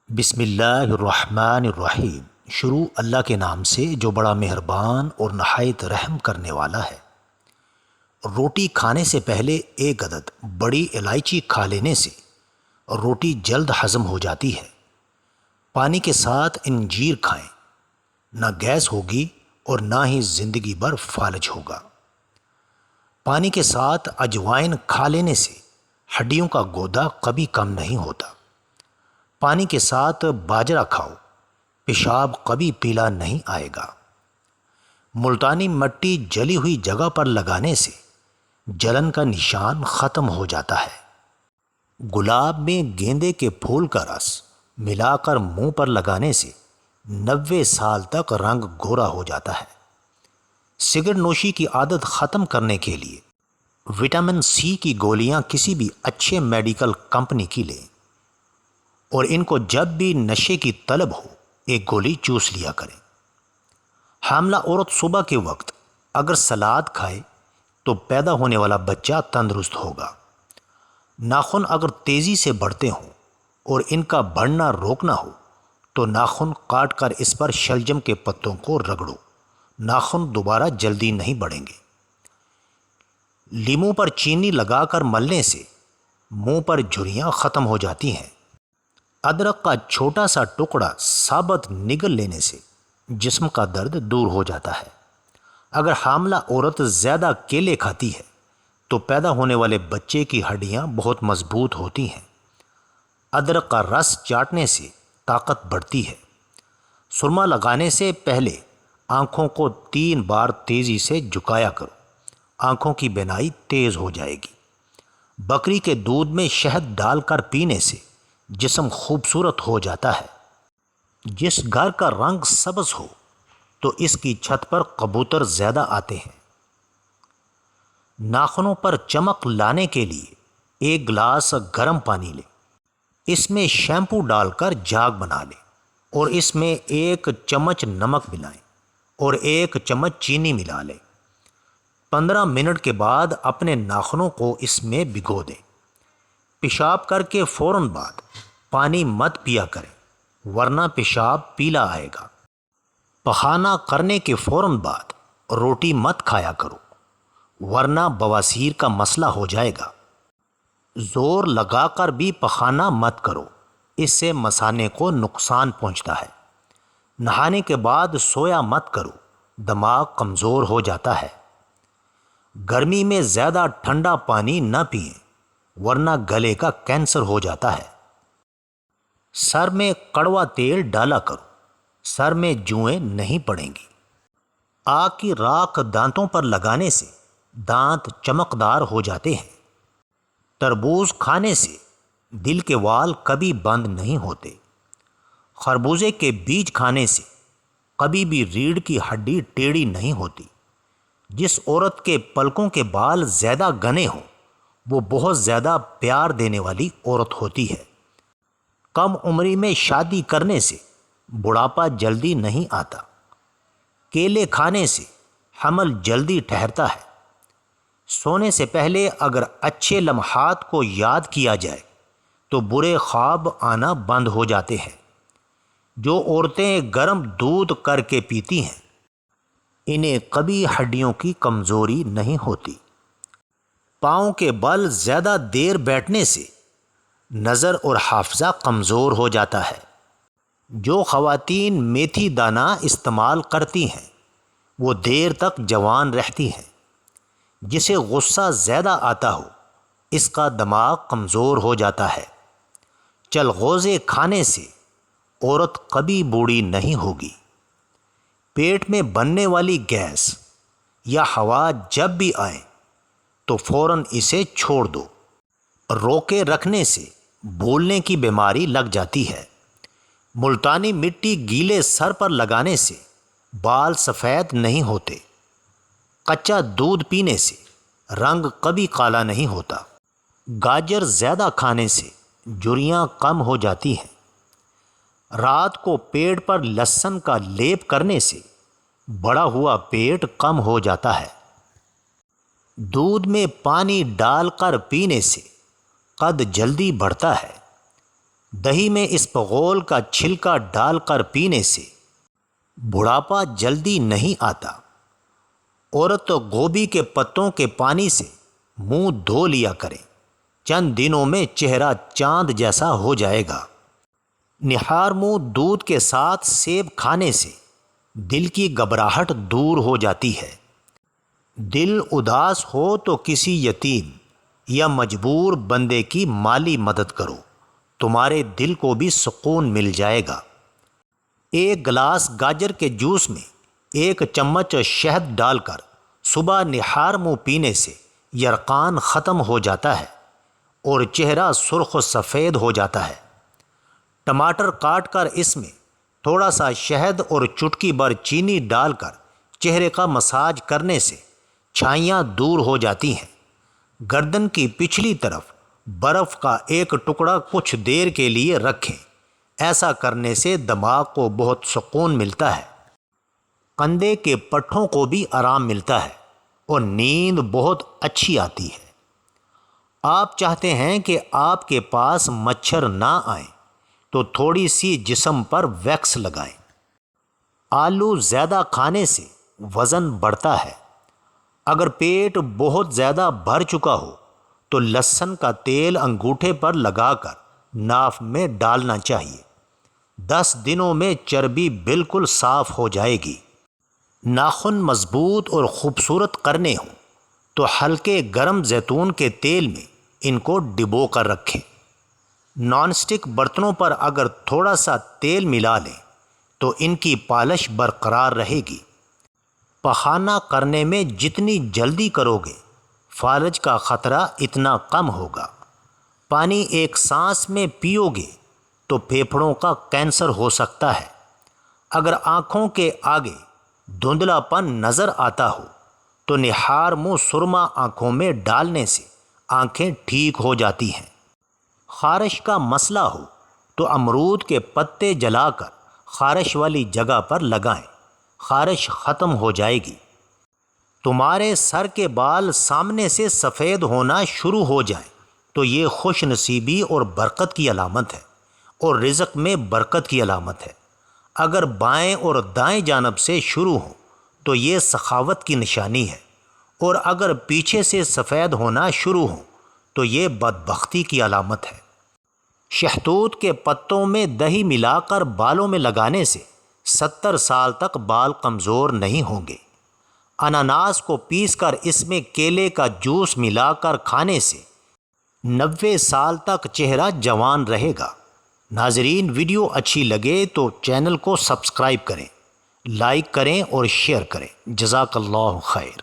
بسم اللہ الرحمن الرحیم۔ شروع اللہ کے نام سے جو بڑا مہربان اور نہایت رحم کرنے والا ہے۔ روٹی کھانے سے پہلے ایک عدد بڑی الائچی کھا لینے سے روٹی جلد ہضم ہو جاتی ہے۔ پانی کے ساتھ انجیر کھائیں، نہ گیس ہوگی اور نہ ہی زندگی بھر فالج ہوگا۔ پانی کے ساتھ اجوائن کھا لینے سے ہڈیوں کا گودا کبھی کم نہیں ہوتا۔ پانی کے ساتھ باجرہ کھاؤ، پیشاب کبھی پیلا نہیں آئے گا۔ ملتانی مٹی جلی ہوئی جگہ پر لگانے سے جلن کا نشان ختم ہو جاتا ہے۔ گلاب میں گیندے کے پھول کا رس ملا کر منہ پر لگانے سے 90 سال تک رنگ گورا ہو جاتا ہے۔ سگریٹ نوشی کی عادت ختم کرنے کے لیے وٹامن سی کی گولیاں کسی بھی اچھے میڈیکل کمپنی کی لیں، اور ان کو جب بھی نشے کی طلب ہو ایک گولی چوس لیا کریں۔ حاملہ عورت صبح کے وقت اگر سلاد کھائے تو پیدا ہونے والا بچہ تندرست ہوگا۔ ناخن اگر تیزی سے بڑھتے ہوں اور ان کا بڑھنا روکنا ہو تو ناخن کاٹ کر اس پر شلجم کے پتوں کو رگڑو، ناخن دوبارہ جلدی نہیں بڑھیں گے۔ لیموں پر چینی لگا کر ملنے سے منہ پر جھریاں ختم ہو جاتی ہیں۔ ادرک کا چھوٹا سا ٹکڑا ثابت نگل لینے سے جسم کا درد دور ہو جاتا ہے۔ اگر حاملہ عورت زیادہ کیلے کھاتی ہے تو پیدا ہونے والے بچے کی ہڈیاں بہت مضبوط ہوتی ہیں۔ ادرک کا رس چاٹنے سے طاقت بڑھتی ہے۔ سرما لگانے سے پہلے آنکھوں کو 3 بار تیزی سے جھکایا کرو، آنکھوں کی بینائی تیز ہو جائے گی۔ بکری کے دودھ میں شہد ڈال کر پینے سے جسم خوبصورت ہو جاتا ہے۔ جس گھر کا رنگ سبز ہو تو اس کی چھت پر کبوتر زیادہ آتے ہیں۔ ناخنوں پر چمک لانے کے لیے ایک گلاس گرم پانی لیں، اس میں شیمپو ڈال کر جاگ بنا لیں اور اس میں 1 چمچ نمک ملائیں اور 1 چمچ چینی ملا لیں۔ 15 منٹ کے بعد اپنے ناخنوں کو اس میں بھگو دیں۔ پیشاب کر کے فوراً بعد پانی مت پیا کریں ورنہ پیشاب پیلا آئے گا۔ پخانہ کرنے کے فوراً بعد روٹی مت کھایا کرو ورنہ بواسیر کا مسئلہ ہو جائے گا۔ زور لگا کر بھی پخانہ مت کرو، اس سے مثانے کو نقصان پہنچتا ہے۔ نہانے کے بعد سویا مت کرو، دماغ کمزور ہو جاتا ہے۔ گرمی میں زیادہ ٹھنڈا پانی نہ پئیں ورنہ گلے کا کینسر ہو جاتا ہے۔ سر میں کڑوا تیل ڈالا کرو، سر میں جوئیں نہیں پڑیں گی۔ آگ کی راکھ دانتوں پر لگانے سے دانت چمکدار ہو جاتے ہیں۔ تربوز کھانے سے دل کے وال کبھی بند نہیں ہوتے۔ خربوزے کے بیج کھانے سے کبھی بھی ریڑھ کی ہڈی ٹیڑھی نہیں ہوتی۔ جس عورت کے پلکوں کے بال زیادہ گھنے ہوں وہ بہت زیادہ پیار دینے والی عورت ہوتی ہے۔ کم عمری میں شادی کرنے سے بڑھاپا جلدی نہیں آتا۔ کیلے کھانے سے حمل جلدی ٹھہرتا ہے۔ سونے سے پہلے اگر اچھے لمحات کو یاد کیا جائے تو برے خواب آنا بند ہو جاتے ہیں۔ جو عورتیں گرم دودھ کر کے پیتی ہیں انہیں کبھی ہڈیوں کی کمزوری نہیں ہوتی۔ پاؤں کے بل زیادہ دیر بیٹھنے سے نظر اور حافظہ کمزور ہو جاتا ہے۔ جو خواتین میتھی دانہ استعمال کرتی ہیں وہ دیر تک جوان رہتی ہیں۔ جسے غصہ زیادہ آتا ہو اس کا دماغ کمزور ہو جاتا ہے۔ چلغوزے کھانے سے عورت کبھی بوڑھی نہیں ہوگی۔ پیٹ میں بننے والی گیس یا ہوا جب بھی آئے تو فوراً اسے چھوڑ دو۔ روکے رکھنے سے بھولنے کی بیماری لگ جاتی ہے۔ ملتانی مٹی گیلے سر پر لگانے سے بال سفید نہیں ہوتے۔ کچا دودھ پینے سے رنگ کبھی کالا نہیں ہوتا۔ گاجر زیادہ کھانے سے جھریاں کم ہو جاتی ہیں۔ رات کو پیٹ پر لہسن کا لیپ کرنے سے بڑا ہوا پیٹ کم ہو جاتا ہے۔ دودھ میں پانی ڈال کر پینے سے قد جلدی بڑھتا ہے۔ دہی میں اسپغول کا چھلکا ڈال کر پینے سے بڑھاپا جلدی نہیں آتا۔ عورت گوبھی کے پتوں کے پانی سے منہ دھو لیا کریں، چند دنوں میں چہرہ چاند جیسا ہو جائے گا۔ نہار منہ دودھ کے ساتھ سیب کھانے سے دل کی گھبراہٹ دور ہو جاتی ہے۔ دل اداس ہو تو کسی یتیم یا مجبور بندے کی مالی مدد کرو، تمہارے دل کو بھی سکون مل جائے گا۔ ایک گلاس گاجر کے جوس میں 1 چمچ شہد ڈال کر صبح نہار منہ پینے سے یرقان ختم ہو جاتا ہے اور چہرہ سرخ و سفید ہو جاتا ہے۔ ٹماٹر کاٹ کر اس میں تھوڑا سا شہد اور چٹکی بھر چینی ڈال کر چہرے کا مساج کرنے سے چھائیاں دور ہو جاتی ہیں۔ گردن کی پچھلی طرف برف کا ایک ٹکڑا کچھ دیر کے لیے رکھیں، ایسا کرنے سے دماغ کو بہت سکون ملتا ہے۔ کندھے کے پٹھوں کو بھی آرام ملتا ہے اور نیند بہت اچھی آتی ہے۔ آپ چاہتے ہیں کہ آپ کے پاس مچھر نہ آئیں تو تھوڑی سی جسم پر ویکس لگائیں۔ آلو زیادہ کھانے سے وزن بڑھتا ہے۔ اگر پیٹ بہت زیادہ بھر چکا ہو تو لہسن کا تیل انگوٹھے پر لگا کر ناف میں ڈالنا چاہیے۔ 10 دنوں میں چربی بالکل صاف ہو جائے گی۔ ناخن مضبوط اور خوبصورت کرنے ہوں تو ہلکے گرم زیتون کے تیل میں ان کو ڈبو کر رکھیں۔ نان سٹک برتنوں پر اگر تھوڑا سا تیل ملا لیں تو ان کی پالش برقرار رہے گی۔ پخانہ کرنے میں جتنی جلدی کرو گے فالج کا خطرہ اتنا کم ہوگا۔ پانی ایک سانس میں پیو گے تو پھیپھڑوں کا کینسر ہو سکتا ہے۔ اگر آنکھوں کے آگے دھندلا پن نظر آتا ہو تو نہار منہ سرما آنکھوں میں ڈالنے سے آنکھیں ٹھیک ہو جاتی ہیں۔ خارش کا مسئلہ ہو تو امرود کے پتے جلا کر خارش والی جگہ پر لگائیں، خارش ختم ہو جائے گی۔ تمہارے سر کے بال سامنے سے سفید ہونا شروع ہو جائیں تو یہ خوش نصیبی اور برکت کی علامت ہے اور رزق میں برکت کی علامت ہے۔ اگر بائیں اور دائیں جانب سے شروع ہوں تو یہ سخاوت کی نشانی ہے، اور اگر پیچھے سے سفید ہونا شروع ہوں تو یہ بدبختی کی علامت ہے۔ شہتوت کے پتوں میں دہی ملا کر بالوں میں لگانے سے 70 سال تک بال کمزور نہیں ہوں گے۔ اناناس کو پیس کر اس میں کیلے کا جوس ملا کر کھانے سے 90 سال تک چہرہ جوان رہے گا۔ ناظرین، ویڈیو اچھی لگے تو چینل کو سبسکرائب کریں، لائک کریں اور شیئر کریں۔ جزاک اللہ خیر۔